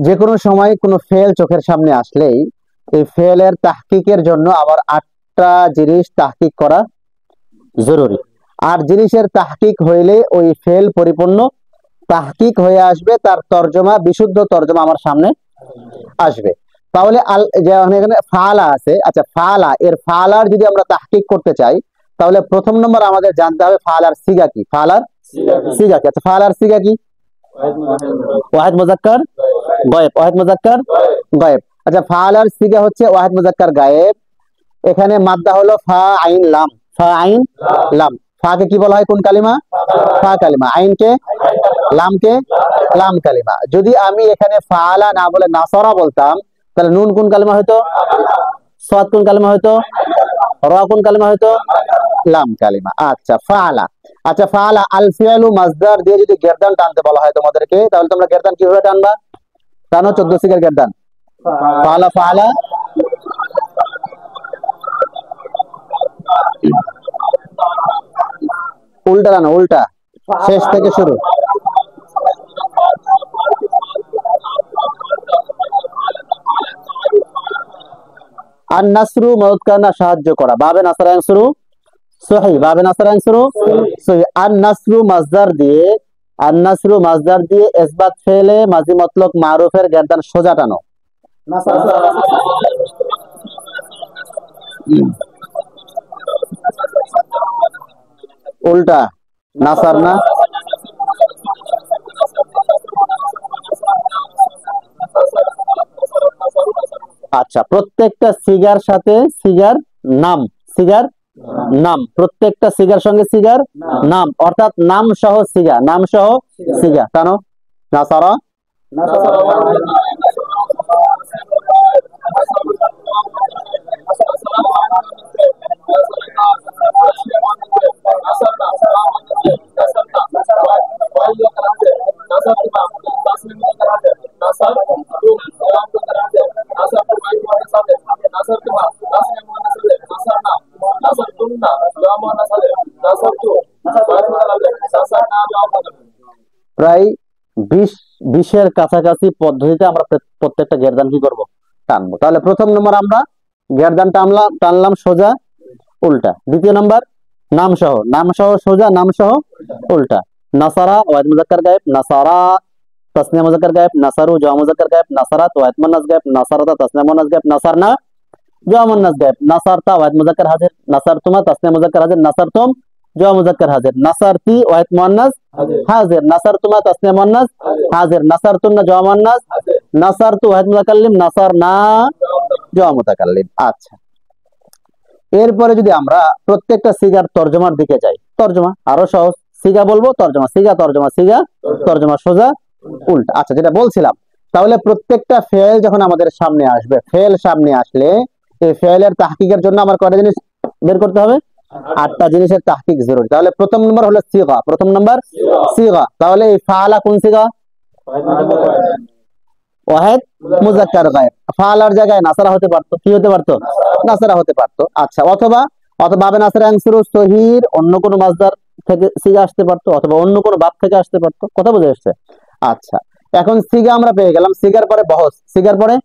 যে কোনো সময় কোনো ফেল চোখের সামনে আসলেই এই ফেলের তাহকিকের জন্য আবার 8টা জিনিস তাহকিক করা জরুরি। 8 জিনিসের তাহকিক হইলে ওই ফেল পরিপূর্ণ তাহকিক হয়ে আসবে, তার তর্জমা বিশুদ্ধ তর্জমা আমার সামনে আসবে। তাহলে এখানে ফালা আছে, আচ্ছা ফালা, এর ফালার যদি আমরা তাহকিক করতে চাই তাহলে প্রথম নম্বর আমাদের জানতে হবে ফালার সিগা কি। ফালার সিগা কি? আচ্ছা ফালার সিগা কি? ওয়াহিদ মুজাক্কার গায়েব। ওয়াহিদ মুজাক্কার গায়েব। আচ্ছা ফালার সিগা হচ্ছে ওয়াহিদ মুজাক্কার গায়েব। এখানে মাদ্দা হলো ফা আইন লাম। ফা আইন লাম। ফা কে কি বলা হয়? কোন কালিমা? ফা কালিমা। আইন কে? লাম কে? লাম কালিমা। যদি আমি এখানে ফালা না বলে নাসারা বলতাম তাহলে নুন কোন কালিমা হয়তো? সাদ কোন কালিমা হয়তো? র কোন কালিমা হয়তো? লাম কালিমা। আচ্ছা ফালা। আচ্ছা ফালা আল ফিআলু মাসদার দিয়ে যদি গেরদান টানতে বলা হয় তোমাদেরকে, তাহলে তোমরা গেরদান কিভাবে টানবা? টানো 14 সিগার গেরদান। ফালা ফালা উল্টা টানো, উল্টা, শেষ থেকে শুরু। আর নাসরু মদদ করা, সাহায্য করা। বাবে নাসরা ইয়ানসুরু সহি। বাবে নাসরা ইয়ানসুরু সহি। আর নাসরু মাসদার দিয়ে, আর নাসরু মাসদার দিয়ে ইসবাত ফেলে মাজি মতলক মারুফের গেরদান সোজা টানো। উল্টা, নাসার না। আচ্ছা প্রত্যেকটা সিগার সাথে সিগার নাম, সিগার নাম, প্রত্যেকটা সিগার সঙ্গে সিগার নাম, অর্থাৎ নাম সহ সিগা, নাম সহ সিগা টানো। নাসারা প্রায় 20-20-এর কাছাকাছি পদ্ধতিতে আমরা প্রত্যেকটা গেরদান কি করব? টানবো। তাহলে প্রথম নম্বর আমরা গেরদান টানলাম সোজা উল্টা। দ্বিতীয় নম্বর নাম সহ, নাম সহ সোজা, নাম সহ উল্টা। নাসারা ওয়াহিদ মুজাক্কার গায়েব, নাসারা তাসনিয়া মুজাক্কার গায়েব, নাসারু জামা মুজাক্কার গায়েব, নাসারাত ওয়াহিদ মুন্নাস গায়েব, নাসারাতা তাসনিয়া মুন্নাস গায়েব, নাসারনা জামা মুন্নাস গায়েব, নাসারতা ওয়াহিদ মুজাক্কার হাজির, নাসারতুমা তাসনিয়া মুজাক্কার হাজির, নাসারতুম জামা মুজাক্কার হাজির, নাসারতি ওয়াহিদ মুন্নাস হাজির, নাসারতুমা তাসনিয়া মুন্নাস হাজির, নাসারতুন্না জামা মুন্নাস, নাসারতু ওয়াহিদ মুতাকাল্লিম, নাসারনা জামা মুতাকাল্লিম। আচ্ছা এরপরে যদি আমরা প্রত্যেকটা সিগার তর্জমার দিকে যাই, তর্জমা আরো সহজ। সিগা বলবো, তর্জমা, সিগা তর্জমা, সিগা তর্জমা, সোজা উল্টা। আচ্ছা যেটা বলছিলাম, তাহলে প্রত্যেকটা ফেল যখন আমাদের সামনে আসবে, ফেল সামনে আসলে এই ফেলের তাহকিকের জন্য আমার কয়টা জিনিস বের করতে হবে? 8টা জিনিসের তাহকিক জরুরি। তাহলে প্রথম নম্বর হলো সিগা। প্রথম নম্বর সিগা। তাহলে এই ফালা কোন সিগা? ওয়াহিদ মুজাক্কার গায়েব। ফালার জায়গায় নাসারা হতে পারতো, কি হতে পারতো? নাসারা হতে পারতো। আচ্ছা অথবা বাবে নাসারা আনসুরু সহির অন্য কোনো মাসদার থেকে সিগা আসতে পারতো, অথবা অন্য কোনো বাব থেকে আসতে পারতো। কথা বুঝে আসছে? আচ্ছা এখন সিগা আমরা পেয়ে গেলাম। সিগার পরে বহস, সিগার পরে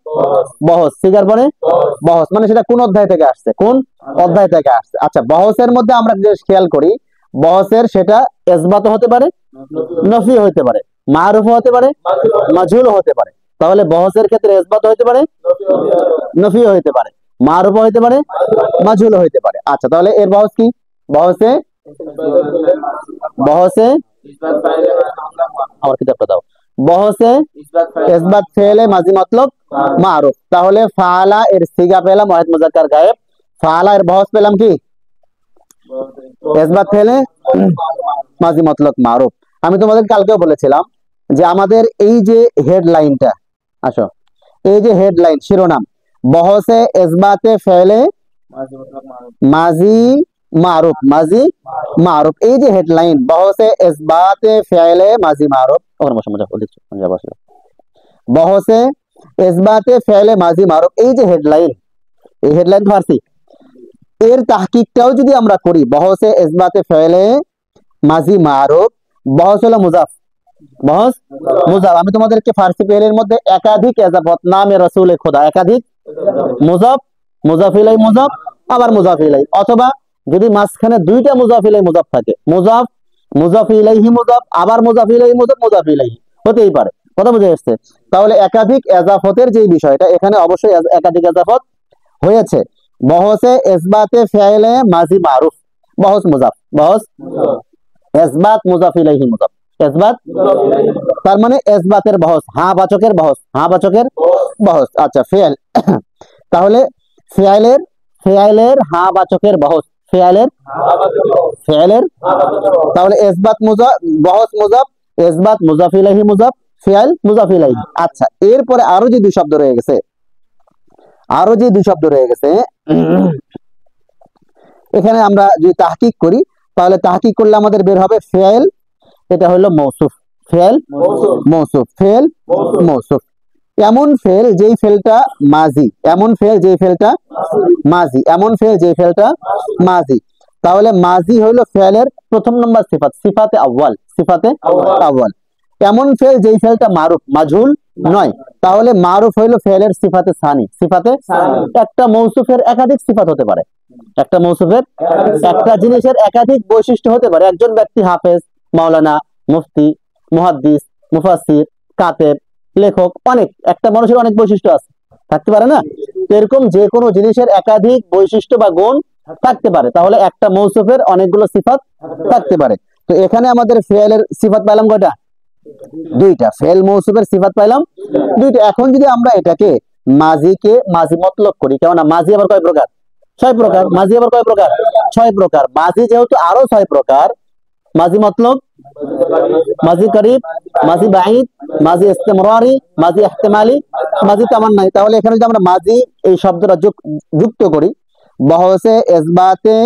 বহস, সিগার পরে বহস, মানে সেটা কোন অধ্যায় থেকে আসছে? কোন অধ্যায় থেকে আসছে? আচ্ছা বহসের মধ্যে আমরা যে খেয়াল করি, বহসের সেটা ইসবাত হতে পারে, নফি হতে পারে, মারুফ হতে পারে, মাজহুল হতে পারে। তাহলে বহসের ক্ষেত্রে ইসবাত হতে পারে, নফি হতে পারে, মারুফ হতে পারে, মাজহুল হতে পারে। আচ্ছা তাহলে এর বহস কি? বহসে বহসে আমার কিতাবটা দাও। বহসে ইসবাত ফেলে মাজি মতলব মারুফ। তাহলে ফালা এর সিগা পেলাম ওয়াহিদ মুজাক্কার গায়েব, ফালা এর বহস পেলাম কি? ইসবাত ফেলে মাজি মতলব মারুফ। আমি তোমাদের কালকেও বলেছিলাম যে আমাদের এই যে হেডলাইনটা, আসো এই যে হেডলাইন শিরোনাম, বহসে ইসবাতে ফেলে মাজি মারুফ, মাজি মারুফ, এই যে হেডলাইন বহসে ইসবাতে ফেলে মাজি মারুফ, বহসে ইসবাতে ফেলে মাজি মারুফ, এই যে হেডলাইন, এই হেডলাইন ফার্সি, এর তাহকিকটাও যদি আমরা করি, বহসে ইসবাতে ফেলে মাজি মারুফ, বহস হলো মুজাফ, বহস মুজাফ। আমি তোমাদেরকে ফার্সি ফেলের মধ্যে একাধিক এজাফত নামে রাসূলে খোদা, একাধিক মুজাফ, মুজাফ ইলাই মুজাফ, আবার মুজাফ ইলাই, অথবা যদি মাঝখানে দুইটা মুজাফ ইলাই মুজাফ থাকে, মুজাফ, মুজাফ ইলাইহি মুজাফ, আবার মুজাফ ইলাইহি মুজাফ, মুজাফ ইলাইহি হতেই পারে। কথা বুঝে আসছে? তাহলে একাধিক এজাফতের যে বিষয়টা, এখানে অবশ্যই একাধিক এজাফত হয়েছে। বহসে ইসবাতে ফেলে মাজি মারুফ, বহস মুজাফ, বহস ইসবাত মুজাফ ইলাইহি মুজাফ, ইসবাত তার মানে ইসবাতের বহস, হ্যাঁ বাচকের বহস, হ্যাঁ বাচকের বহস। আচ্ছা ফেল, তাহলে ফেলের, ফেলের হ্যাঁ বাচকের বহস, ফেলের, ফেলের, তাহলে ইসবাত মুজাফ, বহস মুজাফ, ইসবাত মুজাফ ইলাইহি মুজাফ, ফেল মুজাফ ইলাইহি। আচ্ছা এরপরে আরো যে দুই শব্দ রয়ে গেছে, আরো যে দুই শব্দ রয়ে গেছে, এখানে আমরা যদি তাহকিক করি তাহলে তাহকিক করলে আমাদের বের হবে ফেল, এটা হলো মৌসুফ, ফেল মৌসুফ, ফেল মৌসুফ। এমন ফেল যেই ফেলটা মাজি, এমন ফেল যেই ফেলটা মাজি, এমন ফেল যেই ফেলটা মাজি। তাহলে মাজি হলো ফেলের প্রথম নম্বর সিফাত, সিফাতে আউয়াল, সিফাতে আউয়াল। এমন ফেল যেই ফেলটা মারুফ, মাজহুল নয়, তাহলে মারুফ হইলো ফেলের সিফাতে সানি, সিফাতে একটা মৌসুফের একাধিক সিফাত হতে পারে, একটা মৌসুফের একটা জিনিসের একাধিক বৈশিষ্ট্য হতে পারে। একজন ব্যক্তি হাফেজ, মাওলানা, মুফতি, মুহাদ্দিস, মুফাসসির, কাতেব, লেখক, অনেক, একটা মানুষের অনেক বৈশিষ্ট্য আছে, থাকতে পারে না? এরকম যে কোনো জিনিসের একাধিক বৈশিষ্ট্য বা গুণ থাকতে পারে, তাহলে একটা মৌসুফের অনেকগুলো সিফাত থাকতে পারে। তো এখানে আমাদের ফেলের সিফাত পাইলাম কয়টা? দুইটা। ফেল মৌসুফের সিফাত পাইলাম দুইটা। এখন যদি আমরা এটাকে মাজিকে মাজি মতলব করি, কেননা মাজি আবার কয় প্রকার? 6 প্রকার। মাজি আবার কয় প্রকার? 6 প্রকার। মাজি যেহেতু আরো 6 প্রকার, মাজি মতলব, মাজি করিব, মাজি বাঈদ, মাজি ইস্তিমরারি, মাজি ইহতিমালি, মাজি তামান্নাই। তাহলে এখানে যদি আমরা মাজি এই শব্দটা যুক্ত করি, বহসে ইসবাতে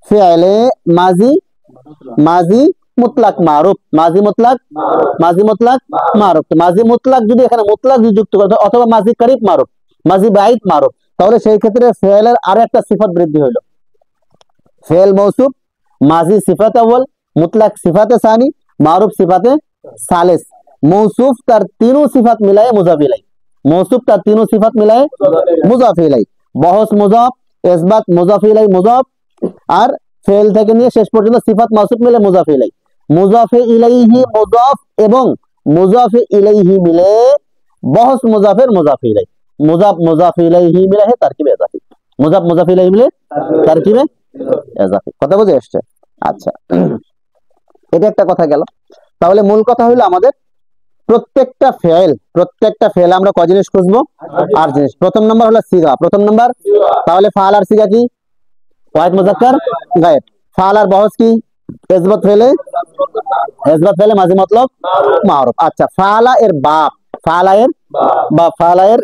ফি'লে মাজি, মাজি মুতলাক মারুফ, মাজি মুতলাক, মাজি মুতলাক মারুফ। মাজি মুতলাক যদি এখানে মুতলাক যুক্ত করতে, অথবা মাজি করিব মারুফ, মাজি বাঈদ মারুফ, তাহলে সেই ক্ষেত্রে ফেলের আরো একটা সিফাত বৃদ্ধি হইল। ফেল মৌসুফ, মাজি সিফাত আউয়াল, মুতলাক সিফাতে সানি, মারুফ সিফাতে সালিস। মৌসুফ তার তিনों সিফাত মিলায়ে মুজাফ ইলাই, মৌসুফ তার তিনों সিফাত মিলায়ে মুজাফ ইলাই। বহস মুজাফ, ইসবাত মুজাফ ইলাই মুজাফ, আর ফেল থেকে নিয়ে শেষ পর্যন্ত সিফাত মাউসুফ মিলে মুজাফ ইলাই। মুজাফে ইলাইহি মুজাফ এবং মুজাফে ইলাইহি মিলে বহস মুজাফের মুজাফ ইলাই, মুজাফ মুজাফ ইলাইহি মিলে है তারকিব ইজাফি, মুজাফ মুজাফ ইলাইহি মিলে তারকিবে ইজাফি। কথা বুঝে আসছে? আচ্ছা এটা একটা কথা গেল। তাহলে মূল কথা হলো আমাদের প্রত্যেকটা ফেল আমরা কয় জিনিস খুঁজবো? 8 জিনিস। প্রথম নাম্বার হলো সিগা, প্রথম নাম্বার। তাহলে ফাল আর সিগা কি? ওয়াহিদ মুজাক্কার গায়েব। ফাল আর বহস কি? ইসবাত ফেলে, ইসবাত ফেলে মাজি মতলব মারুফ। আচ্ছা ফালা এর বাপ, ফালা এর বা ফালা এর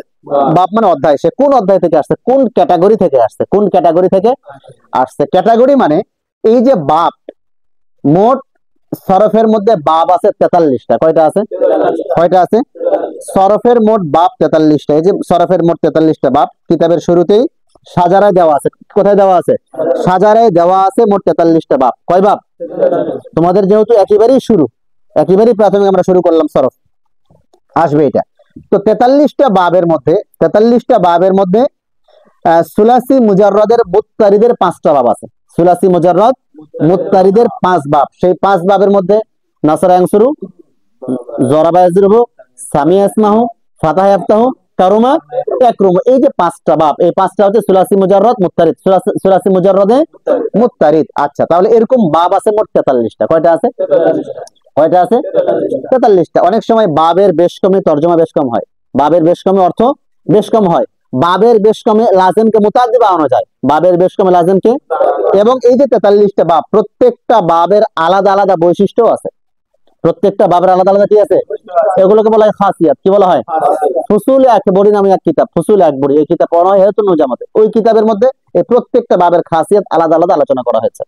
বাপ মানে অধ্যায়, সে কোন অধ্যায় থেকে আসছে, কোন ক্যাটাগরি থেকে আসছে, কোন ক্যাটাগরি থেকে আসছে। ক্যাটাগরি মানে এই যে বাপ, মোট সরফের মধ্যে বাব আছে 43টা। কয়টা আছে? কয়টা আছে? সরফের মোট বাব 43টা। এই যে সরফের মোট 43টা বাব কিতাবের শুরুতেই সাজারায় দেওয়া আছে। কোথায় দেওয়া আছে? সাজারায় দেওয়া আছে মোট 43টা বাব। কয় বাব? তোমাদের যেহেতু একেবারেই শুরু, একেবারেই প্রাথমিক আমরা শুরু করলাম, সরফ আসবে এটা। তো 43টা বাবের মধ্যে, 43টা বাবের মধ্যে সুলাসি মুজাররদের মুত্তারিদের 5টা বাব আছে। সুলাসি মুজাররদ মুত্তারিদের 5 বাব। সেই 5 বাবের মধ্যে নাসরা ইয়ানসুরু, জরাবা ইয়াজরুবু, সামি ইয়াসমাহু, ফাতাহ ইয়াফতাহু, কারুমা ইয়াকরুমু, এই যে 5টা বাব, এই 5টা হচ্ছে সুলাসি মুজাররদ মুত্তারিদ, সুলাসি মুজাররদে মুত্তারিদ। আচ্ছা তাহলে এরকম বাব আছে মোট 43টা। কয়টা আছে? কয়টা আছে? 43টা। অনেক সময় বাবের বেশ কমে তরজমা বেশ কম হয়, বাবের বেশ কমে অর্থ বেশ কম হয়, বাবের বেশ কমে লাজিমকে মুতাআদ্দি বানানো যায়, বাবের বেশ কমে লাজিমকে। এবং এই যে 43টা বাব, প্রত্যেকটা বাবের আলাদা আলাদা বৈশিষ্ট্য আছে, প্রত্যেকটা বাবের আলাদা আলাদা কি আছে? এগুলোকে বলা হয় খাসিয়াত। কি বলা হয়? ফুসুল আকবরী নামে এক কিতাব, ফুসুল আকবরী, এই কিতাব পড়া হয় হেতুন নুজামাতে। ওই কিতাবের মধ্যে এই প্রত্যেকটা বাবের খাসিয়াত আলাদা আলাদা আলোচনা করা হয়েছে।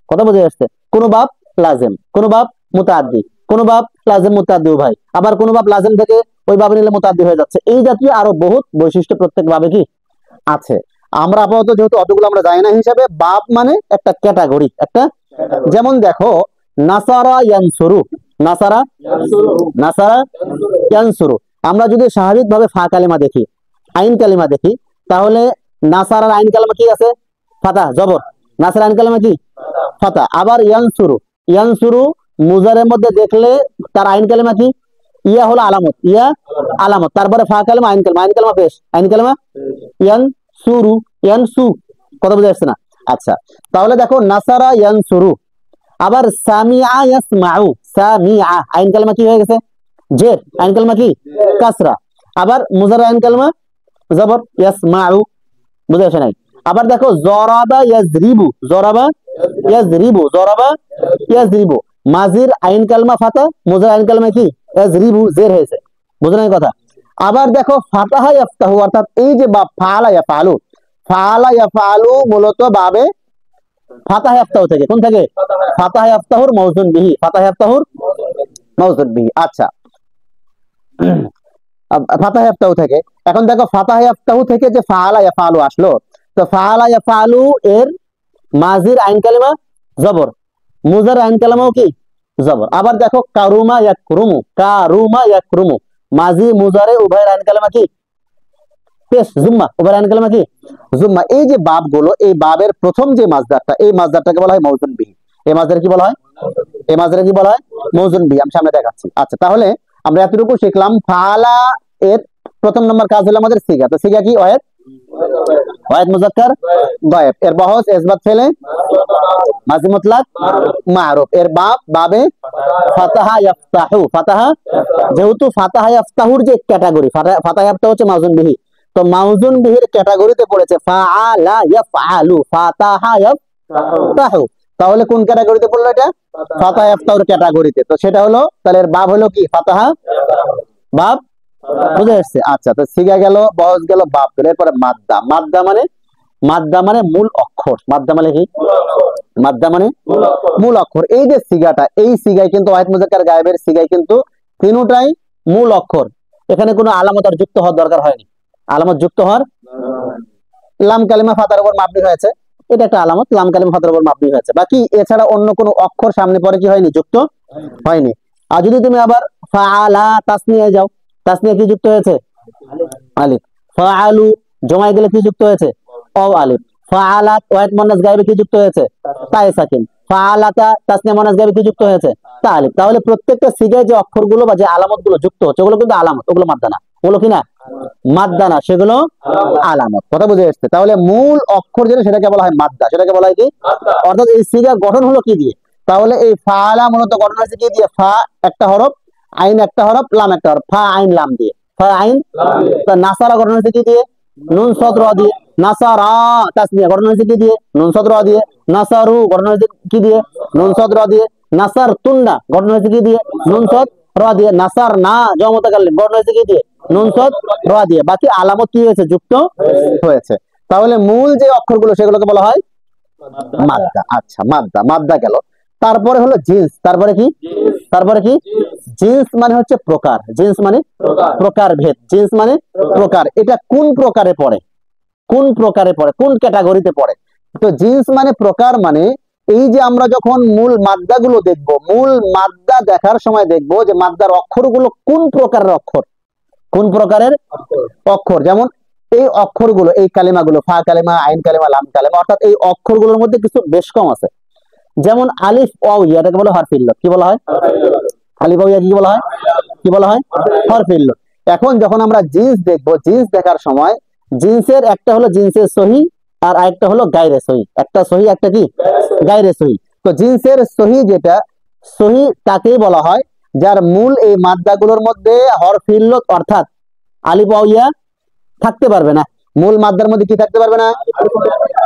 কথা বুঝে আসছে? কোন বাব লাজিম, কোন বাব মুতাআদ্দি, কোন বাব লাজিম মুতাআদ্দি উভয়, আবার কোন বাব লাজিম থেকে ওই বাবে নিলে মুতাআদ্দি হয়ে যাচ্ছে। এই জাতীয় আরো বহুত বৈশিষ্ট্য প্রত্যেক বাবে কি আছে। আমরা আপাতত যেহেতু অতগুলো আমরা জানি না হিসাবে, বাব মানে একটা ক্যাটাগরি, একটা, যেমন দেখো নাসারা ইয়ানসুরু, নাসারা নাসারা ইয়ানসুরু। আমরা যদি স্বাভাবিক ভাবে ফা কালিমা দেখি, আইন কালিমা দেখি, তাহলে নাসারার আইন কালিমা কি আছে? ফাতা, জবর। নাসার আইন কালিমা কি? ফাতা। আবার ইয়ানসুরু, ইয়ানসুরু মুজারের মধ্যে দেখলে তার আইন কালিমা কি? ইয়া হলো আলামত, ইয়া আলামত। তারপরে ফা কালিমা, আইন কালিমা, আইন কালিমা পেশ, আইন কালিমা ইয়ানসুরু, ইয়ানসু। কথা বুঝে আসছে না? আচ্ছা, তাহলে দেখো নাসারা ইয়ানসুরু। আবার সামিআ ইয়াসমাউ, সামিআ আইন কালিমা কি হয়ে গেছে? জের, আইন কালিমা কি? কাসরা। আবার মুজার আইন কালিমা জবর, ইয়াসমাউ। বুঝে আসে নাই? আবার দেখো জরাবা ইয়াজরিবু, জরাবা ইয়াজরিবু, জরাবা ইয়াজরিবু। মাজির আইন কালমা ফাতা, মুজার আইন কালমা কি? ইয়াজরিবু, জের হয়েছে। বুঝলেন এই কথা? আবার দেখো ফাতাহা ইয়াফতাহু, অর্থাৎ এই যে বাব ফাআলা ইয়াফআলু, ফাআলা ইয়াফআলু মূলত বাবে ফাতাহা ইয়াফতাহু থেকে, কোন থেকে? ফাতাহা ইয়াফতাহুর মাউজুন বিহি, ফাতাহা ইয়াফতাহুর মাউজুন বিহি। আচ্ছা, ফাতাহা ইয়াফতাহু থেকে। এখন দেখো ফাতাহা ইয়াফতাহু থেকে যে ফাআলা ইয়াফআলু আসলো, তো ফাআলা ইয়াফআলু এর মাজির আইন কালিমা জবর, মুজার আইন কালিমাও কি? জবর। আবার দেখো কারুমা ইয়াকরুমু, কারুমা ইয়াকরুমু মাজি মুজারে উভয়ের আইন কালিমা কি? পেশ, জুম্মা, উভয়ের আইন কালিমা কি? জুম্মা। এই যে বাব গুলো, এই বাবের প্রথম যে মাজদারটা, এই মাজদারটাকে বলা হয় মাউজুন বিহি। এই মাজদার কি বলা হয়? এই মাজদারে কি বলা হয়? মাউজুন বিহি। আমি সামনে দেখাচ্ছি। আচ্ছা, তাহলে আমরা এতটুকু শিখলাম। ফাআলা এর প্রথম নম্বর কাজ হলো আমাদের সিগা। তো সিগা কি? ওয়াহিদ, ওয়াহিদ মুজাক্কার গায়েব। এর বহস ইসবাত ফেলে মাজি মুতলাক মারুফ। এর বাব, বাবে ফাতাহা ইয়াফতাহু, ফাতাহা। যেহেতু ফাতাহা ইয়াফতাহুর যে ক্যাটাগরি, ফাতাহা ইয়াফতাহু হচ্ছে মাউজুন বিহি, তো মাউজুন বিহির ক্যাটাগরিতে পড়েছে ফাআলা ইয়াফআলু, ফাতাহা ইয়াফতাহু। তাহলে কোন ক্যাটাগরিতে পড়লো এটা? ফাতাহা ইয়াফতাহুর ক্যাটাগরিতে। তো সেটা হলো, তাহলে এর বাব হলো কি? ফাতাহা, বাব। বুঝে আসছে? আচ্ছা, তো সিগা গেল, বহস গেল, বাব গেল। এরপরে মাদ্দা। মাদ্দা মানে, মাদ্দা মানে মূল অক্ষর। মাদ্দা মানে কি? মাদ্দা মানে মূল অক্ষর। এই যে সিগাটা, এই সিগায় কিন্তু ওয়াহিদ মুজাক্কার গায়েবের সিগায় কিন্তু তিনটাই মূল অক্ষর। এখানে কোনো আলামত আর যুক্ত হওয়ার দরকার হয়নি। আলামত যুক্ত হওয়ার, লাম কালিমা ফাতার উপর মাবনি হয়েছে, এটা একটা আলামত, লাম কালিমা ফাতার উপর মাবনি হয়েছে। বাকি এছাড়া অন্য কোনো অক্ষর সামনে পরে কি হয়নি? যুক্ত হয়নি। আর যদি তুমি আবার ফাআলা তাসনিয়া যাও, তাসনিয়া কি যুক্ত হয়েছে? আলিফ। ফাআলু জমায় গেলে কি যুক্ত হয়েছে? অ আলিফ। ফাআলাত ওয়াহিদ মুন্নাস গায়েবে কি যুক্ত হয়েছে? তায়ে সাকিন। ফাআলাতা তাসনিয়া মুন্নাস গায়েবে কি যুক্ত হয়েছে? তা আলিফ। তাহলে প্রত্যেকটা সিগায় যে অক্ষরগুলো বা যে আলামতগুলো যুক্ত হচ্ছে, ওগুলো কিন্তু আলামত, ওগুলো মাদ্দা না। ওগুলো কি না? মাদ্দা না, সেগুলো আলামত। কথা বুঝে আসছে? তাহলে মূল অক্ষর যেটা, সেটাকে বলা হয় মাদ্দা, সেটাকে বলা হয় কি? অর্থাৎ এই সিগা গঠন হলো কি দিয়ে? তাহলে এই ফাআলা মূলত গঠন হয়েছে কি দিয়ে? ফা একটা হরফ, আইন একটা হরফ, লাম একটা হরফ, ফা আইন লাম দিয়ে, ফা আইন। নাসারা গঠন হয়েছে কি দিয়ে? নুন সদ র দিয়ে। নাসারা তাসনিয়া গঠন হয়েছে কি দিয়ে? নুন সদ র দিয়ে। নাসারু গঠন হয়েছে কি দিয়ে? নুন সদ র দিয়ে। নাসার তুন্না গঠন হয়েছে কি দিয়ে? নুন সদ র দিয়ে। নাসার না জমা মুতাকাল্লিম গঠন হয়েছে কি দিয়ে? নুন সদ র দিয়ে। বাকি আলামত কি হয়েছে? যুক্ত হয়েছে। তাহলে মূল যে অক্ষরগুলো, সেগুলোকে বলা হয় মাদ্দা। আচ্ছা, মাদ্দা, মাদ্দা গেল। তারপরে হলো জিন্স। তারপরে কি? তারপরে কি? জিন্স মানে হচ্ছে প্রকার। জিন্স মানে প্রকার ভেদ। জিন্স মানে প্রকার। এটা কোন প্রকারে পড়ে? কোন প্রকারে পড়ে? কোন ক্যাটাগরিতে পড়ে? তো জিন্স মানে প্রকার, মানে এই যে আমরা যখন মূল মাদ্দাগুলো দেখব, মূল মাদ্দা দেখার সময় দেখব যে মাদ্দার অক্ষরগুলো কোন প্রকারের অক্ষর, কোন প্রকারের অক্ষর। যেমন এই অক্ষরগুলো, এই কালিমাগুলো, ফা কালিমা, আইন কালিমা, লাম কালিমা, অর্থাৎ এই অক্ষরগুলোর মধ্যে কিছু বেশ কম আছে। যেমন আলিফ ওয়াও ইয়া, এটাকে বলা হয় হরফে ইল্লত। কি বলা হয়? আলিফ ওয়াও ইয়া কি বলা হয়? কি বলা হয়? হরফে ইল্লত। এখন যখন আমরা জিন্স দেখব, জিন্স দেখার সময় জিন্সের একটা হলো জিন্সের সহি, আর আরেকটা হলো গায়রে সহি। একটা সহি, একটা কি? গায়রে সহি। তো জিন্সের সহি যেটা, সহি তাকেই বলা হয় যার মূল এই মাদ্দাগুলোর মধ্যে হরফে ইল্লত অর্থাৎ আলিফ ওয়াও ইয়া থাকতে পারবে না। মূল মাদ্দার মধ্যে কি থাকতে পারবে না?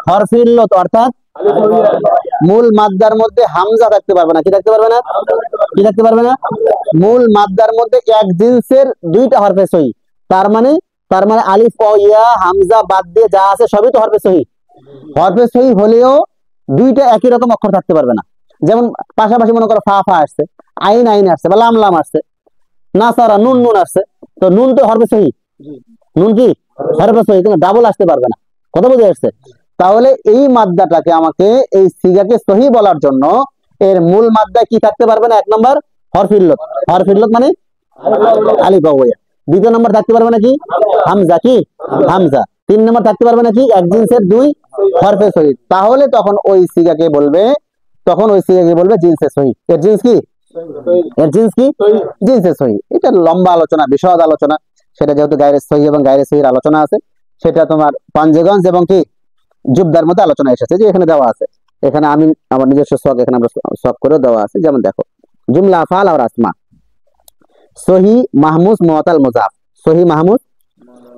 হরফে ইল্লত অর্থাৎ মূল মাদ্দার মধ্যে হামজা থাকতে পারবে না। কি থাকতে পারবে না? কি থাকতে পারবে না? মূল মাদ্দার মধ্যে এক জিন্সের দুইটা হরফে সহি। তার মানে আলিফ ওয়া ইয়া হামজা বাদ দিয়ে যা আছে সবই তো হরফে সহি। হরফে সহি হলেও দুইটা একই রকম অক্ষর থাকতে পারবে না। যেমন পাশাপাশি মনে করো ফা ফা আসছে, আইন আইন আসছে, বা লাম লাম আসছে, নাসারা নুন নুন আসছে। তো নুন তো হরফে সহি, নুন কি হরফে সহি, কিন্তু ডাবল আসতে পারবে না। কথা বুঝে আসছে? তাহলে এই মাদ্দাটাকে আমাকে, এই সিগাকে সহি বলার জন্য এর মূল মাদ্দায় কি থাকতে পারবে না? 1 নম্বর হরফিল্লত, হরফিল্লত মানে আলিফ বা ওয়া। 2 নম্বর থাকতে পারবে নাকি হামজা, কি হামজা। 3 নম্বর থাকতে পারবে নাকি এক জিনসের 2 হরফে সহি। তাহলে তখন ওই সিগাকে বলবে, তখন ওই সিগাকে বলবে জিনসে সহি। এর জিনস কি? এর জিনস কি? জিনসে সহি। এটা লম্বা আলোচনা, বিশদ আলোচনা, সেটা যেহেতু গায়রে সহি এবং গায়রে সহির আলোচনা আছে, সেটা তোমার পাঞ্জেগঞ্জ এবং কি জুবদার মধ্যে আলোচনা এসেছে, যে এখানে দেওয়া আছে। এখানে আমি আমার নিজস্ব শখ, এখানে আমরা শখ করে দেওয়া আছে। যেমন দেখো, জুমলা আফআল আর আসমা, সহি মাহমুজ মুআতাল মুজাফ, সহি মাহমুজ।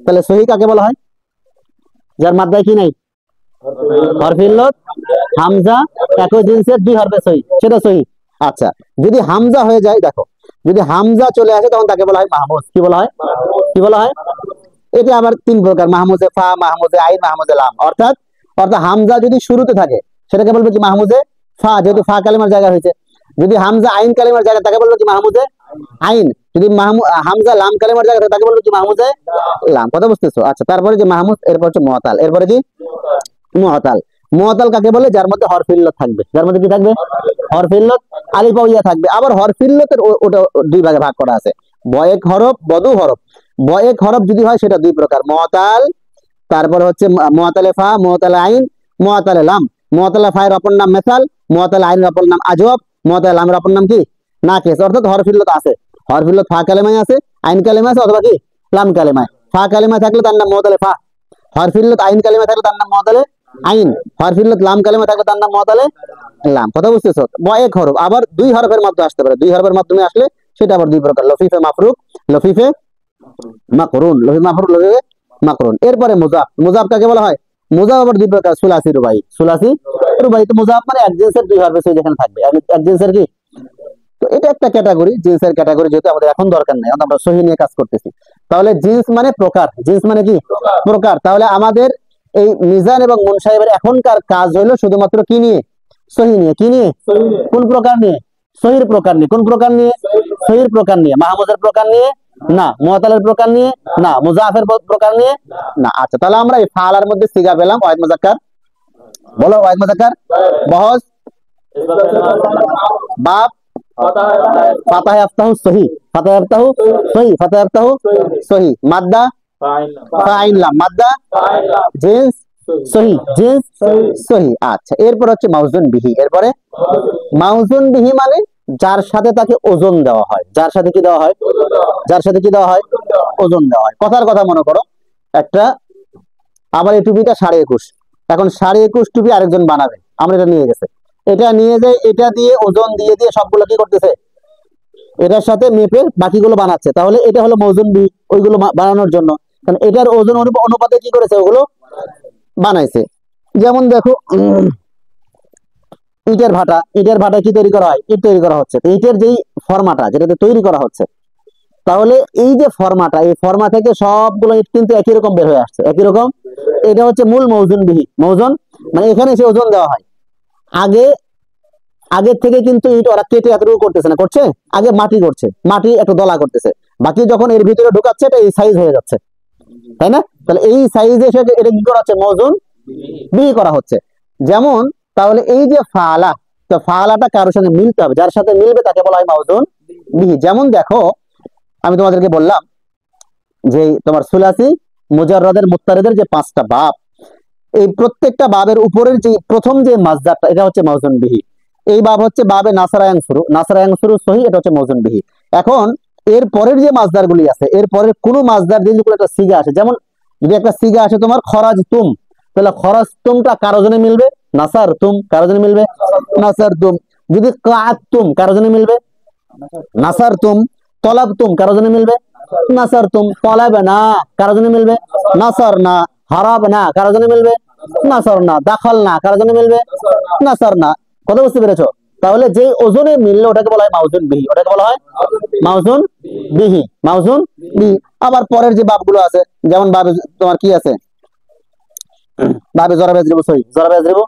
তাহলে সহি কাকে বলা হয়? যার মাদ্দায় কি নাই? হরফিল্লত, হামজা, একই জিনসের 2 হরফে সহি, সেটা সহি। আচ্ছা, যদি হামজা হয়ে যায়, দেখো যদি হামজা চলে আসে তখন তাকে বলা হয় মাহমুজ। কি বলা হয়? কি বলা হয়? এটা আবার 3 প্রকার, মাহমুজে ফা, মাহমুজে আইন, মাহমুজে লাম। অর্থাৎ অর্থাৎ হামজা যদি শুরুতে থাকে সেটাকে বলবো কি মাহমুজে ফা, যেহেতু ফা কালিমার জায়গা হয়েছে। যদি হামজা আইন কালিমার জায়গা তাকে বলবো কি মাহমুজে আইন। যদি হামজা লাম কালিমার জায়গা থাকে তাকে বলবো কি মাহমুজে লাম। কথা বুঝতেছো? আচ্ছা, তারপরে যে মাহমুদ, এরপর হচ্ছে মুআতাল, এরপরে কি মুআতাল। মুআতাল কাকে বলে? যার মধ্যে হরফিল্লত থাকবে। যার মধ্যে কি থাকবে? হরফিল্লত, আলিফ বা ইয়া থাকবে। আবার হরফিল্লতের ওটা 2 ভাগে ভাগ করা আছে, বয়েক হরফ, বদু হরফ। বয়েক হরফ যদি হয় সেটা 2 প্রকার, মুআতাল, তারপর হচ্ছে মুআতালে ফা, মুআতালে আইন, মুআতালে লাম। মুআতালে ফায়ের অপর নাম মেসাল, মুআতালে আইনের অপর নাম আজওয়াব, মুআতালে লামের অপর নাম কি নাকিস। অর্থাৎ হরফিল্লত আছে, হরফিল্লত ফা কালেমায় আছে, আইন কালেমায় আছে, অথবা কি লাম কালেমায়। ফা কালেমায় থাকলে তার নাম মুআতালে ফা, হরফিল্লত আইন কালেমায় থাকলে তার নাম মুআতালে আইন, হরফিল্লত লাম কালেমায় থাকলে তার নাম মুআতালে লাম। কথা বুঝতেছো? বয়েক হরফ আবার 2 হরফের মাধ্যমে আসতে পারে, 2 হরফের মাধ্যমে আসলে সেটা আবার 2 প্রকার, লফিফে মাফরুক, লফিফে মাকরুন, লফিফে মাফরুক, লফিফে মাকরুন। এরপরে মুজাফ, মুজাফ কাকে বলা হয়? মুজাফ আবার 2 প্রকার, সুলাসি রুবাই, সুলাসি রুবাই। তো মুজাফ মানে এক জিনসের 2 হরফে সহি যেখানে থাকবে, এক জিনসের কি। তো এটা একটা ক্যাটাগরি, জিন্সের ক্যাটাগরি, যেহেতু আমাদের এখন দরকার নাই, আমরা সহি নিয়ে কাজ করতেছি। তাহলে জিন্স মানে প্রকার, জিন্স মানে কি প্রকার। তাহলে আমাদের এই মিজান এবং মুন সাহেবের এখনকার কাজ হলো শুধুমাত্র কি নিয়ে? সহি নিয়ে। কি নিয়ে? কোন প্রকার নিয়ে? সহির প্রকার নিয়ে। কোন প্রকার নিয়ে? সহির প্রকার নিয়ে। মাহমুদের প্রকার নিয়ে না, মুআতালের প্রকার নিয়ে না, মুজাফের প্রকার নিয়ে না। আচ্ছা, তাহলে আমরা এই ফালার মধ্যে সিগা পেলাম, ওয়াহিদ মুজাক্কার। বলো, ওয়াহিদ মুজাক্কার, বহস, বাব, ফাতাহ আফতাহু সহি, ফাতাহ আফতাহু সহি, ফাতাহ আফতাহু সহি, মাদ্দা ফাইন লাম, মাদ্দা জিন্স সহি, জিন্স সহি। আচ্ছা, এরপর হচ্ছে মাউজুন বিহি। এরপরে মাউজুন বিহি মানে যার সাথে তাকে ওজন দেওয়া হয়। যার সাথে কি দেওয়া হয়? যার সাথে কি দেওয়া হয়? ওজন দেওয়া হয়। কথার কথা মনে করো, একটা আমার এই টুপিটা 21.5, এখন 21.5 টুপি আরেকজন বানাবে, আমরা এটা নিয়ে গেছে, এটা নিয়ে যাই, এটা দিয়ে ওজন দিয়ে দিয়ে সবগুলো কি করতেছে? এটার সাথে মেপে বাকিগুলো বানাচ্ছে। তাহলে এটা হলো মৌজুন বি, ওইগুলো বানানোর জন্য, কারণ এটার ওজন অনুপাতে কি করেছে? ওগুলো বানাইছে। যেমন দেখো, ইটের ভাটা, ইটের ভাটা কি তৈরি করা হয়? ইট তৈরি করা হচ্ছে। তো ইটের যেই ফর্মাটা যেটাতে তৈরি করা হচ্ছে, তাহলে এই যে ফর্মাটা, এই ফর্মা থেকে সবগুলো ইট কিন্তু একই রকম বের হয়ে আসছে, একই রকম। এটা হচ্ছে মূল মৌজুন বিহি। মৌজন মানে এখানে এসে ওজন দেওয়া হয়। আগে আগের থেকে কিন্তু ইট ওরা কেটে এতটুকু করতেছে না, করছে আগে মাটি করছে, মাটি একটু দলা করতেছে, বাকি যখন এর ভিতরে ঢুকাচ্ছে এটা এই সাইজ হয়ে যাচ্ছে, তাই না? তাহলে এই সাইজে এসে এটা কি করা হচ্ছে? মৌজুন বিহি করা হচ্ছে। যেমন তাহলে এই যে ফালা, তো ফালাটা কারোর সঙ্গে মিলতে হবে, যার সাথে মিলবে তাকে বলা হয় মাউজুন বিহি। যেমন দেখো, আমি তোমাদেরকে বললাম যে তোমার সুলাসি, মুজাররাদের, মুত্তারিদের যে 5টা বাব, এই প্রত্যেকটা বাবের উপরের যে প্রথম যে মাজদারটা, এটা হচ্ছে মাউজুন বিহি। এই বাব হচ্ছে বাবে নাসারায়াং শুরু, নাসারায়াং শুরু সহি, এটা হচ্ছে মৌজুন বিহি। এখন এর পরের যে মাজদার গুলি আছে, এর পরের কোন মাজদার দিয়ে যদি একটা সিগা আসে, যেমন যদি একটা সিগা আসে তোমার খরাজ তুম, তাহলে খরাজ তুমটা কারো জন্য মিলবে? নাসার তুম। কারো জন্য মিলবে? নাসার তুম। যদি কাত তুম, কারো জন্য মিলবে? নাসার তুম। তলাব তুম, কারো জন্য মিলবে? নাসার তুম। তলাব না, কারো জন্য মিলবে? নাসার না। হারাব না, কারো জন্য মিলবে? নাসার না। দাখল না, কারো জন্য মিলবে? নাসার না। কথা বুঝতে পেরেছো? তাহলে যে ওজনে মিললে ওটাকে বলা হয় মাউজুন বিহি, ওটাকে বলা হয় মাউজুন বিহি, মাউজুন বিহি। আবার পরের যে বাবগুলো আছে, যেমন বাবে তোমার কি আছে? বাবে জরাবে যরিবু সহি, জরাবে যরিবু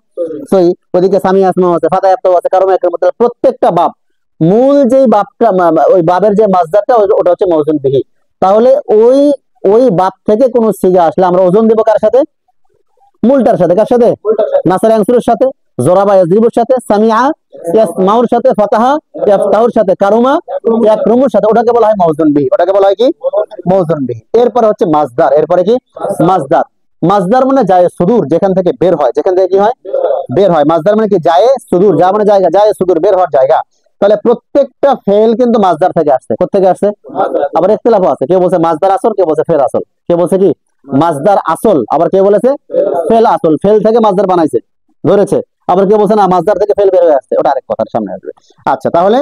সহি। ওদিকে সামি আসমা আছে, ফাতাহ আফতাহু আছে, কারমে একরাম। প্রত্যেকটা বাব মূল যেই বাবটা, ওই বাবের যে মাজদারটা, ওটা হচ্ছে মাউজুন বিহি। তাহলে ওই ওই বাব থেকে কোন সিগা আসলে আমরা ওজন দেব কার সাথে? মূলটার সাথে। কার সাথে? নাসার আনসুরের সাথে। জরাবা ইয়াজরিবুর সাথে, সামিআ ইয়াসমাউর সাথে, ফাতাহা ইয়াফতাহুর সাথে, কারুমা ইয়াকরুমুর সাথে, ওটাকে বলা হয় মাউজুন বিহি। ওটাকে বলা হয় কি? মাউজুন বিহি। এরপরে হচ্ছে মাজদার। এরপরে কি? মাজদার। মাজদার মানে যায় সুদূর, যেখান থেকে বের হয়, যেখান থেকে কি হয়? বের হয়। মাজদার মানে কি? যায় সুদূর, যা মানে জায়গা, যায় সুদূর, বের হওয়ার জায়গা। তাহলে প্রত্যেকটা ফেল কিন্তু মাজদার থেকে আসছে। কোথা থেকে আসছে? আবার ইখতিলাফ আছে, কেউ বলছে মাজদার আসল, কেউ বলছে ফেল আসল, কেউ বলছে কি মাজদার আসল, আবার কেউ বলেছে ফেল আসল, ফেল থেকে মাজদার বানাইছে, ধরেছে। আবার কেউ বলছে না, মাজদার থেকে ফেল বের হয়ে আসছে, ওটা আরেক কথার সামনে আসবে। আচ্ছা, তাহলে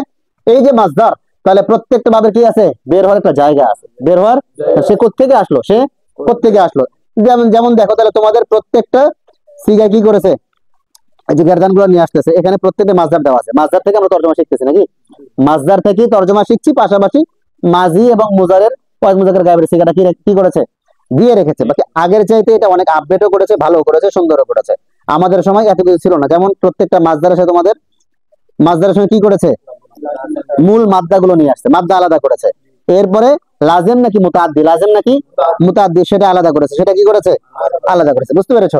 এই যে মাজদার, তাহলে প্রত্যেকটা ভাবে কি আছে? বের হওয়ার একটা জায়গা আছে, বের হওয়ার। সে কোত্থেকে আসলো? সে কোত্থেকে আসলো? যেমন যেমন দেখো, তাহলে তোমাদের প্রত্যেকটা সিগা কি করেছে? এই যে গেরদান গুলো নিয়ে আসতেছে, এখানে প্রত্যেকটা মাজদার দেওয়া আছে। মাজদার থেকে আমরা তর্জমা শিখতেছি নাকি? মাজদার থেকে তর্জমা শিখছি, পাশাপাশি মাজি এবং মুজারের, ওয়াজ মুজাক্কার গায়েবের সিগাটা কি করেছে? দিয়ে রেখেছে। বাকি আগের চাইতে এটা অনেক আপডেটও করেছে, ভালো করেছে, সুন্দরও করেছে। আমাদের সময় এত কিছু ছিল না। যেমন প্রত্যেকটা মাজদারের সাথে তোমাদের মাজদারের সময় কি করেছে? মূল মাদ্দা গুলো নিয়ে আসছে, মাদ্দা আলাদা করেছে। এরপরে লাজেম নাকি মুতাআদ্দি, লাজেম নাকি মুতাআদ্দি, সেটা আলাদা করেছে। সেটা কি করেছে? আলাদা করেছে। বুঝতে পেরেছো?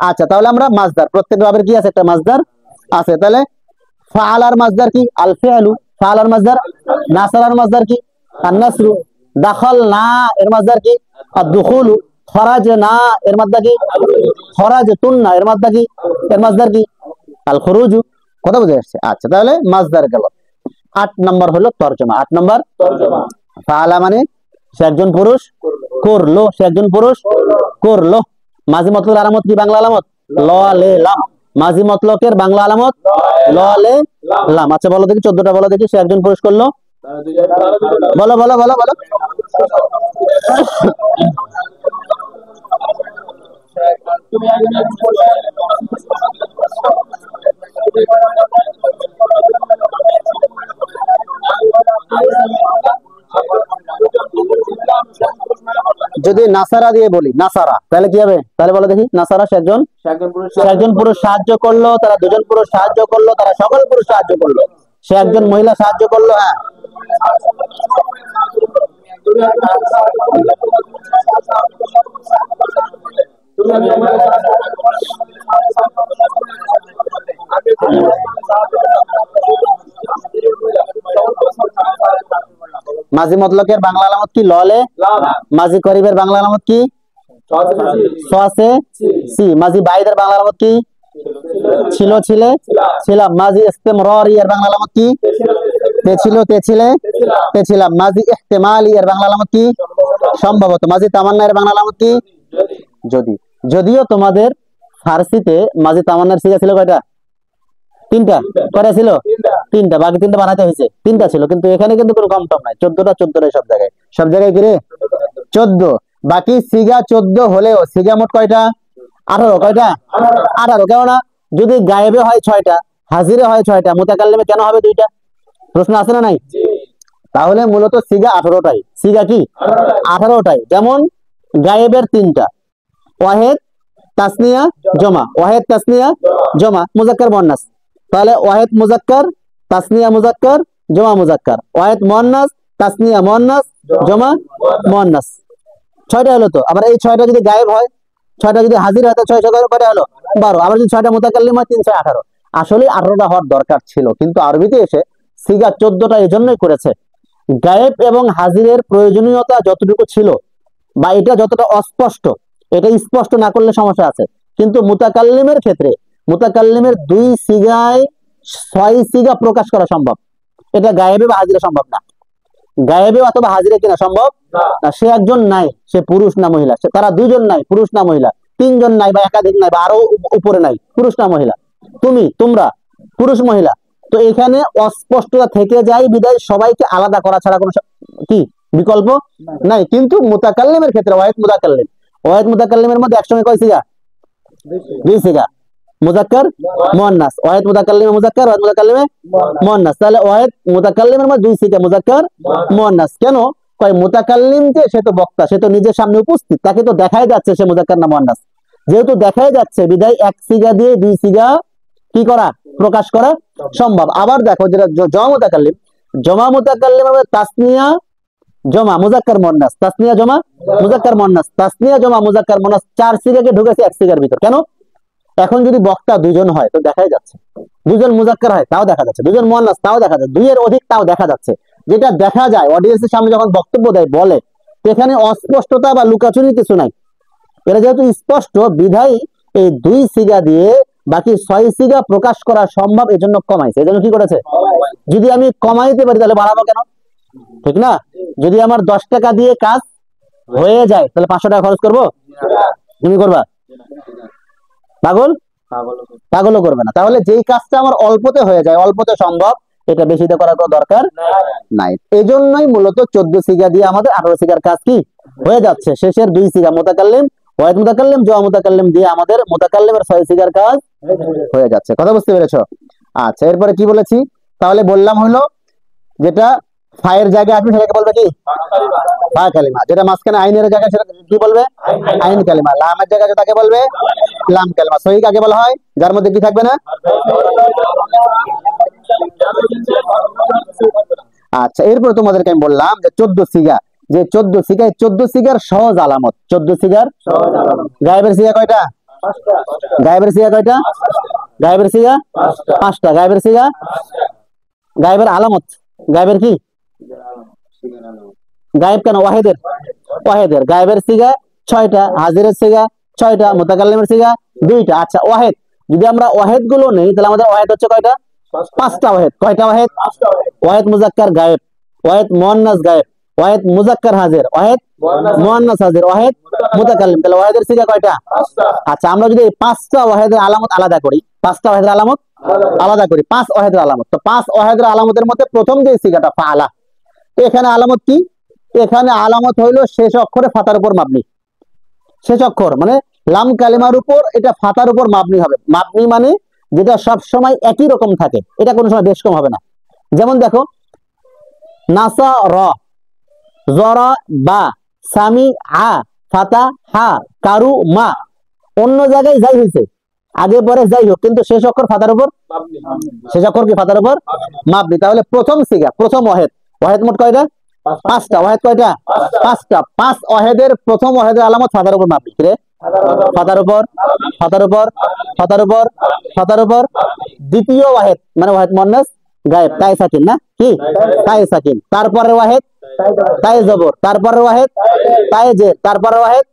আচ্ছা, তাহলে আমরা মাজদার, প্রত্যেক ভাবের কি আছে? একটা মাজদার আছে। তাহলে ফাআলার মাজদার কি? আল ফিআলু। ফাআলার মাজদার। নাসারার মাজদার কি? আন নাসরু। দাখালনা এর মাজদার কি? আদ দুখুলু। খরাজনা এর মাজদার কি? খরাজতুন্না এর মাজদার কি? এর মাজদার কি? আল খুরুজু। কথা বুঝে আসছে? আচ্ছা, তাহলে মাজদার গেল। 8 নম্বর হলো তরজমা। 8 নম্বর তরজমা। ফাআলা মানে সে একজন পুরুষ, করলো, সে একজন পুরুষ করলো। মাজি মতলকের আলামত কি? বাংলা আলামত ল লে লাম। মাজি মতলকের বাংলা আলামত ল লে লাম। আচ্ছা, বলো দেখি 14টা বলো দেখি। সে একজন পুরুষ করলো, বলো বলো বলো বলো। যদি নাসারা দিয়ে বলি, নাসারা, তাহলে কি হবে? তাহলে বলো দেখি, নাসারা সে একজন পুরুষ সাহায্য করলো, তারা দুজন পুরুষ সাহায্য করলো, তারা সকল পুরুষ সাহায্য করলো, সে একজন মহিলা সাহায্য করলো। হ্যাঁ, মাজি মতলকের বাংলা আলামত কি? ললে। মাজি করিবের বাংলা আলামত কি? সে সি। মাজি বাইদের বাংলা আলামত কি? ছিল ছিলে ছিলাম। মাজি ইস্তেমরারি এর বাংলা আলামত কি? তে ছিল তে ছিলে তে ছিলাম। মাজি ইহতিমালি এর বাংলা আলামত কি? সম্ভবত। মাজি তামান্না এর বাংলা আলামত কি? যদি। যদিও তোমাদের ফার্সিতে মাজি তামান্নার সিগা ছিল কয়টা? 3টা। কয়টা ছিল? 3টা। বাকি 3টা বানাতে হয়েছে। 3টা ছিল, কিন্তু এখানে কিন্তু কোনো কম টম নাই। 14টা 14টাই সব জায়গায়। সব জায়গায় কি রে? 14। বাকি সিগা 14 হলেও সিগা মোট কয়টা? 18। কয়টা? 18। কেননা যদি গায়েবে হয় 6টা, হাজিরে হয় 6টা, মুতাকাল্লিমে কেন হবে 2টা? প্রশ্ন আছে না নাই? তাহলে মূলত সিগা 18টাই। সিগা কি? 18টাই। যেমন গায়েবের 3টা, ওয়াহেদ, তাসনিয়া, জমা। ওয়াহেদ, তাসনিয়া, জমা, মুজাক্কার, মুয়ান্নাস। তাহলে ওয়াহেদ মুজাক্কার, তাসনিয়া মুজাক্কার, জমা মুজাক্কার। ওয়াহেদ মুয়ান্নাস, তাসনিয়া মুয়ান্নাস, জমা মুয়ান্নাস। 6টা হলো তো। আবার এই 6টা যদি গায়েব হয়, 6টা যদি হাজির হয়, তো 6 কয়টা হলো? 12। আবার যদি 6টা মুতাকাল্লিম হয়, 3 6 18। আসলে 18টা হওয়ার দরকার ছিল, কিন্তু আরবিতে এসে সিগা 14টা এজন্যই করেছে। গায়েব এবং হাজিরের প্রয়োজনীয়তা যতটুকু ছিল, বা এটা যতটা অস্পষ্ট, এটা স্পষ্ট না করলে সমস্যা আছে। কিন্তু মুতাকাল্লিমের ক্ষেত্রে মুতাকাল্লিমের 2 সিগায় 6 সিগা প্রকাশ করা সম্ভব। এটা গায়েবে বা হাজিরে সম্ভব না। গায়েবে অথবা হাজিরে কিনা সম্ভব না। সে একজন নাই, সে পুরুষ না মহিলা। তারা 2 জন নাই, পুরুষ না মহিলা। 3 জন নাই বা একাধিক নাই, বা আরো উপরে নাই, পুরুষ না মহিলা। তুমি, তোমরা, পুরুষ মহিলা। তো এখানে অস্পষ্টতা থেকে যায়, বিদায় সবাইকে আলাদা করা ছাড়া কোনো কি বিকল্প নাই। কিন্তু মুতাকাল্লিমের ক্ষেত্রে ওয়াহিদ মুতাকাল্লিমের মধ্যে একসঙ্গে কয় সিগা? 2 সিগা। মুজাক্কার, মুয়ান্নাস। ওয়াহিদ মুতাকাল্লিমে মুজাক্কার, ওয়াহিদ মুতাকাল্লিমে মুয়ান্নাস। তাহলে ওয়াহিদ মুতাকাল্লিমের মধ্যে 2 সিগা, মুজাক্কার, মুয়ান্নাস। কেন কয়? মুতাকাল্লিম যে, সে তো বক্তা, সে তো নিজের সামনে উপস্থিত, তাকে তো দেখাই যাচ্ছে সে মুজাক্কার না মুয়ান্নাস। যেহেতু দেখাই যাচ্ছে, বিদায় 1 সিগা দিয়ে 2 সিগা কি করা? প্রকাশ করা সম্ভব। আবার দেখো, যেটা জমা মুতাকাল্লিমের মধ্যে তাসনিয়া, জমা, মুজাক্কার, মুয়ান্নাস। তাসনিয়া, জমা, মুজাক্কার, মুয়ান্নাস। তাসনিয়া, জমা, মুজাক্কার, মুয়ান্নাস 4 সিগাকে ঢুকেছে 1 সিগার ভিতর। কেন? এখন যদি বক্তা দুজন হয় তো দেখাই যাচ্ছে, দুজন মুজাক্কার হয় তাও দেখা যাচ্ছে, দুজন মুয়ান্নাস তাও দেখা যাচ্ছে, দুইয়ের অধিক তাও দেখা যাচ্ছে। যেটা দেখা যায় অডিয়েন্সের সামনে যখন বক্তব্য দেয় বলে, এখানে অস্পষ্টতা বা লুকাচুরি কিছু নাই। এটা যেহেতু স্পষ্ট বিধায় এই 2 সিগা দিয়ে বাকি 6 সিগা প্রকাশ করা সম্ভব, এজন্য কমাইছে। এজন্য কি করেছে? যদি আমি কমাইতে পারি তাহলে বাড়াবো কেন? ঠিক না? যদি আমার 10 টাকা দিয়ে কাজ হয়ে যায় তাহলে 500 টাকা খরচ করবো? তুমি করবা? পাগল? পাগলও করবে না। তাহলে যেই কাজটা আমার অল্পতে হয়ে যায়, অল্পতে সম্ভব, এটা বেশিতে করার কোনো দরকার নাই। এজন্যই মূলত 14 সিগা দিয়ে আমাদের 18 সিগার কাজ কি হয়ে যাচ্ছে। শেষের 2 সিগা মুতাকাল্লিম, ওয়াহিদ মুতাকাল্লিম, জোয়া মুতাকাল্লিম দিয়ে আমাদের মুতাকাল্লিমের 6 সিগার কাজ হয়ে যাচ্ছে। কথা বুঝতে পেরেছো? আচ্ছা, এরপরে কি বলেছি? তাহলে বললাম হলো যেটা ফায়ের জায়গায় আসবে সেটাকে বলবে কি? ফা কালিমা। যেটা মাঝখানে আইনের জায়গায় সেটা কি বলবে? আইন কালিমা। লামের জায়গায় তাকে বলবে লাম কালিমা। সহি কাকে বলা হয়? যার মধ্যে কি থাকবে না? আচ্ছা, এরপর তোমাদেরকে আমি বললাম যে 14 সিগা, যে 14 সিগায় 14 সিগার সহজ আলামত। 14 সিগার গায়েবের সিগা কয়টা? গায়েবের সিগা কয়টা? গায়েবের সিগা 5টা। গায়েবের সিগা, গায়েবের আলামত, গায়েবের কি? গায়েব কেন? ওয়াহিদের, ওয়াহিদের। গায়েবের সিগা 6টা, হাজিরের সিগা 6টা, মুতাকাল্লিমের সিগা 2টা। আচ্ছা, ওয়াহিদ যদি আমরা ওয়াহিদ গুলো নেই তাহলে আমাদের ওয়াহিদ হচ্ছে কয়টা? 5টা ওয়াহিদ। কয়টা ওয়াহিদ? ওয়াহিদ মুজাক্কার গায়েব, ওয়াহিদ মুয়ান্নাস গায়েব, ওয়াহিদ মুজাক্কার হাজির, ওয়াহিদ মুয়ান্নাস হাজির, ওয়াহিদ মুতাকাল্লিম। তাহলে ওয়াহিদের সিগা কয়টা? আচ্ছা, আমরা যদি 5টা ওয়াহিদের আলামত আলাদা করি, 5টা ওয়াহিদের আলামত আলাদা করি, 5 ওয়াহিদের আলামত, তো 5 ওয়াহিদের আলামতের মধ্যে প্রথম যে সিগাটা ফাআলা, এখানে আলামত কি? এখানে আলামত হইলো শেষ অক্ষরে ফাতার উপর মাবনি। শেষ অক্ষর মানে লাম কালিমার উপর, এটা ফাতার উপর মাবনি হবে। মাবনি মানে যেটা সব সময় একই রকম থাকে, এটা কোনো সময় বেশ কম হবে না। যেমন দেখো, নাসা র, জরা বা, সামি আ, ফাতা হা, কারু মা, অন্য জায়গায় যাই হয়েছে, আগে পরে যাই হোক, কিন্তু শেষ অক্ষর ফাতার উপর, শেষ অক্ষর কি ফাতার উপর মাবনি। তাহলে প্রথম সিগা, প্রথম ওয়াহিদ, ওয়াহিদ মোট কয়টা? 5টা। ওয়াহিদ কয়টা? 5টা। 5 ওয়াহিদের প্রথম ওয়াহিদের আলামত ফাতার উপর মাবনি। রে ফাতার উপর, ফাতার উপর, ফাতার উপর, ফাতার উপর। দ্বিতীয় ওয়াহিদ মানে ওয়াহিদ মুয়ান্নাস গায়েব, তাই সাকিন না কি? তাই সাকিন। তারপরে ওয়াহিদ তাই জবর, তারপরে ওয়াহিদ তাই জের, তারপরে ওয়াহিদ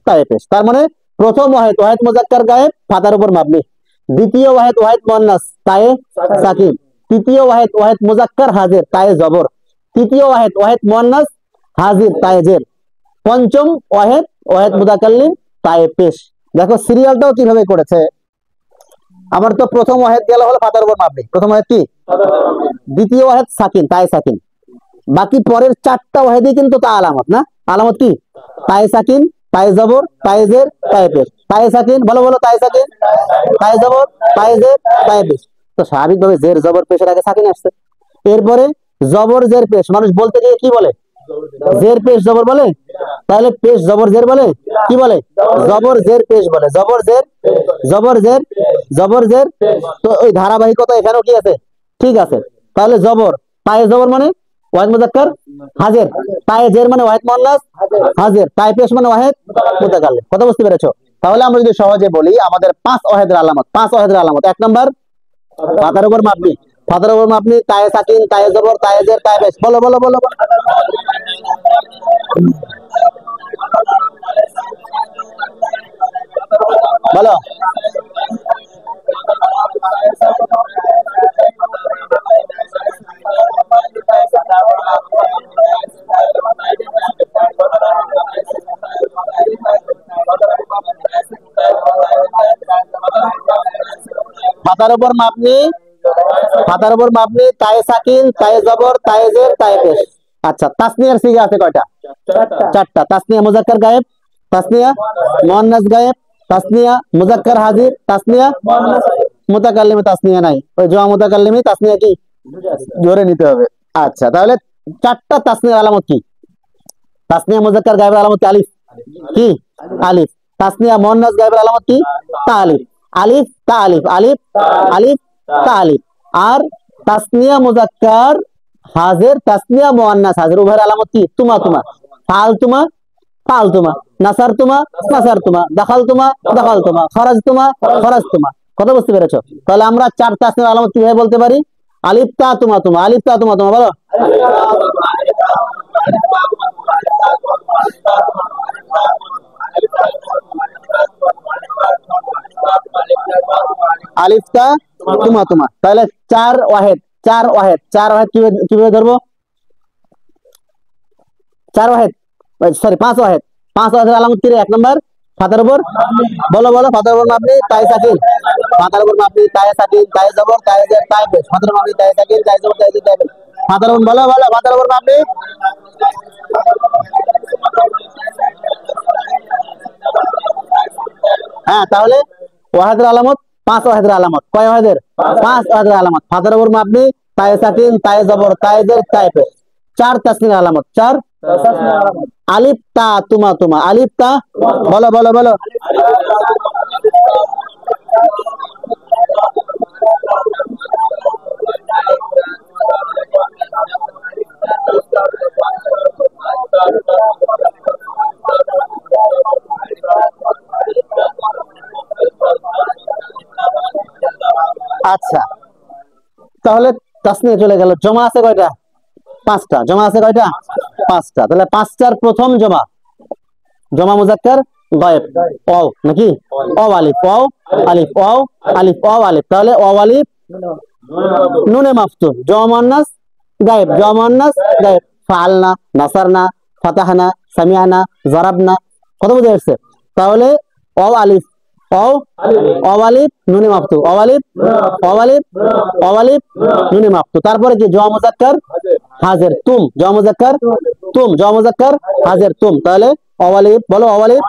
তাই পেশ। তার মানে প্রথম ওয়াহিদ ওয়াহিদ মুজাক্কার গায়েব, ফাতার উপর মাবনি। দ্বিতীয় ওয়াহিদ ওয়াহিদ মুয়ান্নাস তাই সাকিন। তৃতীয় ওয়াহিদ ওয়াহিদ মুজাক্কার হাজির, তাই জবর। তৃতীয় ওয়াহিদ ওয়াহিদ মুয়ান্নাস হাজির, তাই জের। পঞ্চম ওয়াহিদ ওয়াহিদ মুতাকাল্লিম, তাই পেশ। দেখো সিরিয়ালটাও কিভাবে করেছে। আমার তো প্রথম ওয়াহিদ গেল হলো ফাতার উপর মাবনি, প্রথম ওয়াহিদ কি? দ্বিতীয় ওয়াহিদ সাকিন, তাই সাকিন। বাকি পরের 4টা ওয়াহিদই কিন্তু তা আলামত না? আলামত কি? তাই সাকিন, তাই জবর, তাই জের, তাই পেশ। তাই সাকিন, বলো বলো, তাই সাকিন, তাই জবর, তাই জের, তাই পেশ। তো স্বাভাবিকভাবে জের জবর পেশের আগে সাকিন আসছে। এরপরে জবর জের পেশ, মানুষ বলতে গিয়ে কি বলে? জের পেশ জবর বলে। তাহলে পেশ জবর জের বলে, কি বলে? জবর জের পেশ বলে। জবর জের, জবর জের, জবর জের। তো ওই ধারাবাহিকতা এখানেও কি আছে? ঠিক আছে। তাহলে জবর, তাই জবর মানে ওয়াহিদ মুজাক্কার হাজির, তাই জের মানে ওয়াহিদ মুয়ান্নাস হাজির, তাই পেশ মানে ওয়াহিদ মুতাকাল্লিম। কথা বুঝতে পেরেছো? তাহলে আমরা যদি সহজে বলি আমাদের 5 ওয়াহিদের আলামত, 5 ওয়াহিদের আলামত। 1 নাম্বার ফাতার উপর মাবনি, ফাতার উপর মাবনি, তাই সাকিন, তাই জবর, তাই জের, তাই পেশ। বলো বলো বলো বলো। ফাতার উপর মাবনি, ফাতার উপর মাবনি, তাই সাকিন, তাই জবর, তাই জের, তাই পেশ। আচ্ছা, তাসনিয়ার সিগা আছে কয়টা? 4টা। তাসনিয়া মুজাক্কার গায়েব, তাসনিয়া মুয়ান্নাস গায়েব, তাসনিয়া মুজাক্কার হাজির, তাসনিয়া মুতাকাল্লিমে তাসনিয়া নাই। ওই জোয়া মুতাকাল্লিমে তাসনিয়া কি ধরে নিতে হবে। আচ্ছা, তাহলে 4টা তাসনিয়ার আলামত কি? তাসনিয়া মুজাক্কার গায়েবের আলামত আলিফ, কি? আলিফ। তাসনিয়া মুয়ান্নাস গায়েবের আলামত কি? তা আলিফ, আলিফ তা আলিফ, আলিফ আলিফ তা আলিফ। আর তাসনিয়া মুজাক্কার হাজির, তাসনিয়া মুয়ান্নাস হাজির, উভয়ের আলামত কি? তুমা তুমা, ফাল তুমা, ফালতুমা, নাসারতুমা, নাসারতুমা, দাখালতুমা, দাখালতুমা, খরাজতুমা, খরাজতুমা। কথা বুঝতে পেরেছো? তাহলে আমরা চার তাসনির আলামত কিভাবে বলতে পারি? আলিফ তা তুমা তুমা, আলিফ তা তুমা তুমা, বলো। আলিফ তা তুমা তুমা। তাহলে চার ওয়াহেদ, চার ওয়াহেদ, চার ওয়াহেদ কিভাবে ধরবো? চার ওয়াহেদ, সরি পাঁচ ওয়াহেদ। পাঁচ ওয়াহেদের আলামত কি রে? এক নম্বর ফাতার উপর, বলো বলো, ফাতার উপর মাপনি তাই সাকিন, ফাতার উপর মাপনি তাই সাকিন, তাই জবর তাই জের তাই পেশ, ফাতার মাপনি তাই সাকিন, তাই জবর তাই জের তাই পেশ, ফাতার উপর, বলো বলো, ফাতার উপর মাপনি। হ্যাঁ, তাহলে ওয়াহেদের আলামত পাঁচ ওয়াহেদের আলামত, কয় ওয়াহেদের? পাঁচ ওয়াহেদের আলামত। ফাতার উপর মাপনি তাই সাকিন, তাই জবর তাই জের তাই পেশ, চার তাসনির আলামত, চার। আলিফ তা তুমা তুমা, আলিফ তা, বলো বলো বলো। আচ্ছা, তাহলে তাসনিয়া চলে গেল। জমা আছে কয়টা? পাঁচটা। জমা আছে কয়টা? পাঁচটা। তাহলে পাঁচটার প্রথম জমা, জমা মুজাক্কার গায়েব, অ নাকি? অ আলিফ, অ আলিফ, অ আলিফ, অ আলিফ। তাহলে অ আলিফ নুনে মাফতুহ, জমা মুয়ান্নাস গায়েব, জমা মুয়ান্নাস গায়েব। ফাআলনা, নাসারনা, ফাতাহনা, সামিআনা, জারাবনা। কত বুঝে আসছে? তাহলে অ আলিফ, অ অ আলিফ নুনে মাফতুহ, অ আলিফ, অ আলিফ, অ আলিফ নুনে মাফতুহ। তারপরে কি? জমা মুজাক্কার হাজির, তুম, জমা মুজাক্কার তুম, জমা মুজাক্কার হাজির, তুম। তাহলে অ আলিফ, বলো, অ আলিফ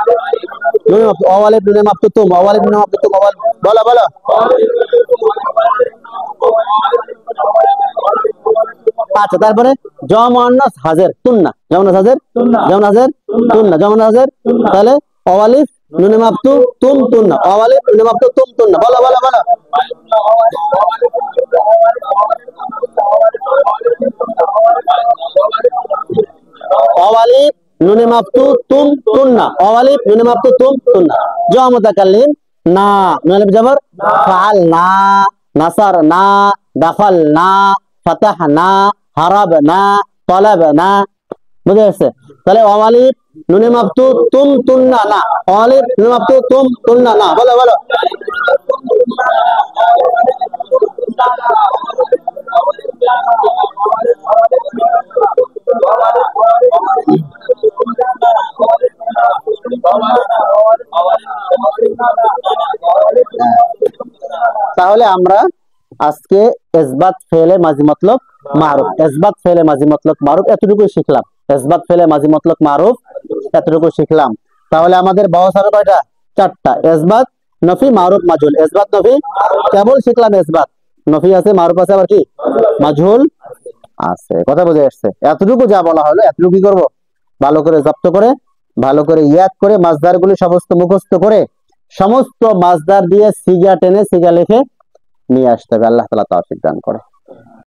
নুনে মাফতুহ, অ আলিফ নুনে মাফতুহ তুম, অ আলিফ নুনে মাফতুহ তুম, বলো বলো। আচ্ছা, তারপরে জমা মুয়ান্নাস হাজির, তুন্না, জমা মুয়ান্নাস হাজির, জমা মুয়ান্নাস হাজির, তুন্না, জমা মুয়ান্নাস হাজির। তাহলে অ আলিফ নুনে মাফতুহ তুম তুন্না, অ আলিফ নুনে মাফতুহ তুম তুন্না, বলো বলো বলো। অ আলিফ নুনে মাফতুহ তুম তুন্না, অ আলিফ নুনে মাফতুহ তুম তুন্না। জমা মুতাকাল্লিম না, নুন আলিফ জবর, ফাআলনা, নাসারনা, দাখালনা, ফাতাহনা, হারাবনা, তালাবনা। বুঝে গেছে? তাহলে অ আলিফ নুনে মাফতুহ তুম তুন্না না, অ আলিফ নুনে মাফতুহ তুম তুন্না না, বলো বলো। তাহলে আমরা আজকে ইসবাত ফেলে মাজি মতলব মারুফ, ইসবাত ফেলে মাজি মতলব মারুফ এতটুকু শিখলাম। ইসবাত ফেলে মাজি মতলব মারুফ এতটুকু শিখলাম। তাহলে আমাদের বহস হবে কয়টা? চারটা। ইসবাত, নফি, মারুফ, মাজহুল। ইসবাত, নফি কেবল শিখলাম, ইসবাত, নফি আছে, মারুফ আছে, আবার কি মাজহুল আছে। কথা বুঝে আসছে? এতটুকু যা বলা হলো, এতটুকু কি করবো? ভালো করে জব্দ করে, ভালো করে ইয়াদ করে, মাসদার গুলি সমস্ত মুখস্থ করে, সমস্ত মাসদার দিয়ে সিগা টেনে সিগা লিখে নিয়ে আসতে হবে। আল্লাহ তাআলা তৌফিক দান করে।